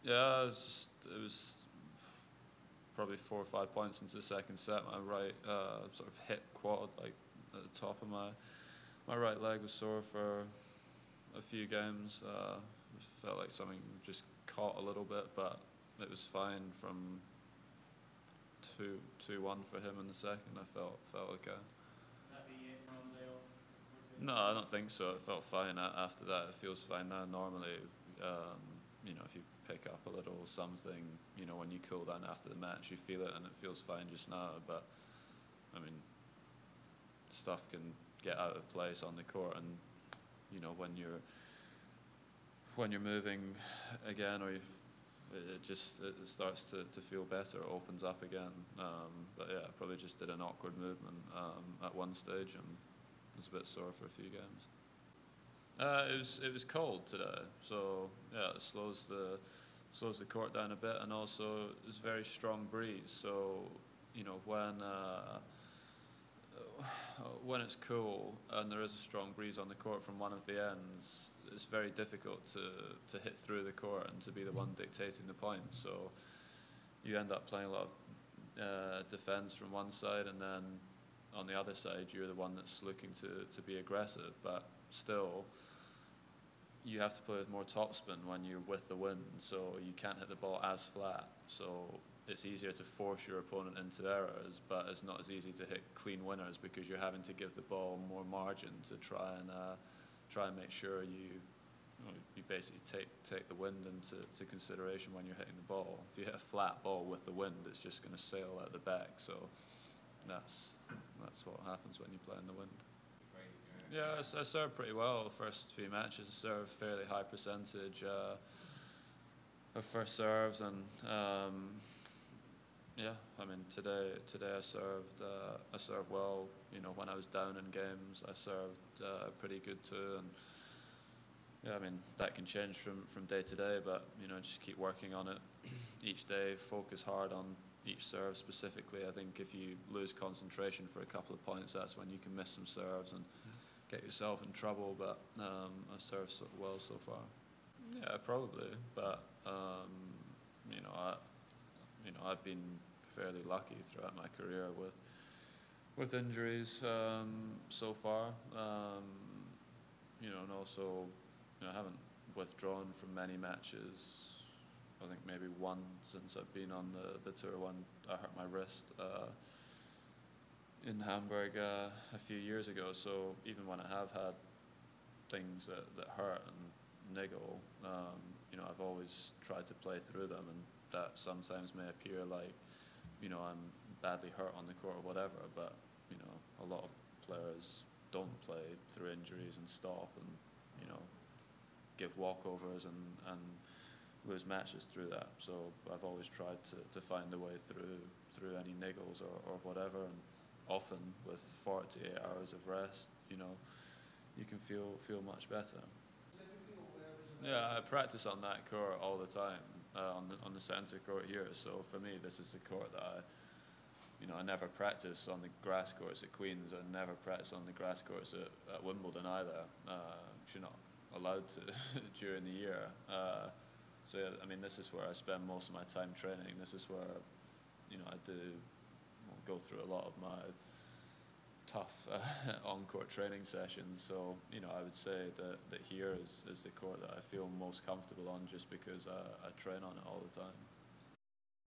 Yeah, it was probably 4 or 5 points into the second set. My right sort of hip quad, like at the top of my right leg was sore for a few games. It felt like something just caught a little bit, but it was fine from 2-1 for him in the second. I felt okay. That be it for on the day off? No, I don't think so. It felt fine after that. It feels fine now. Normally, if you pick up a little something, when you cool down after the match, you feel it and it feels fine just now. But I mean, stuff can get out of place on the court, and when you're moving again, or it starts to feel better. It opens up again. But yeah, I probably just did an awkward movement at one stage and was a bit sore for a few games. It was cold today, so yeah, it slows the court down a bit, and also it's very strong breeze. So when it's cool and there is a strong breeze on the court from one of the ends, it's very difficult to hit through the court and to be the one dictating the points. So you end up playing a lot of defense from one side, and then on the other side you're the one that's looking to be aggressive, but still you have to play with more topspin when you're with the wind, so you can't hit the ball as flat. So it's easier to force your opponent into errors, but it's not as easy to hit clean winners because you're having to give the ball more margin to try and make sure you basically take the wind into consideration when you're hitting the ball. If you hit a flat ball with the wind, it's just going to sail out the back. So that's what happens when you play in the wind. Yeah, I served pretty well the first few matches. I served fairly high percentage of first serves, and yeah, I mean today I served well. When I was down in games, I served pretty good too, and yeah, I mean that can change from day to day, but just keep working on it each day. Focus hard on each serve specifically. I think if you lose concentration for a couple of points, that's when you can miss some serves and get yourself in trouble. But I served well so far. Yeah, probably, but I've been fairly lucky throughout my career with injuries so far. And also, I haven't withdrawn from many matches. I think maybe one since I've been on the tour. When I hurt my wrist in Hamburg a few years ago. So even when I have had things that hurt and niggle, I've always tried to play through them, and that sometimes may appear like I'm badly hurt on the court or whatever, but a lot of players don't play through injuries and stop and give walkovers and lose matches through that. So I've always tried to find a way through any niggles or whatever, and often with 48 hours of rest, you can feel much better. Yeah, I practice on that court all the time, on the centre court here. So for me, this is the court that I never practice on the grass courts at Queen's. I never practice on the grass courts at Wimbledon either. You're not allowed to during the year. So yeah, I mean, this is where I spend most of my time training. This is where I go through a lot of my tough on-court training sessions. So I would say that here is the court that I feel most comfortable on, just because I train on it all the time.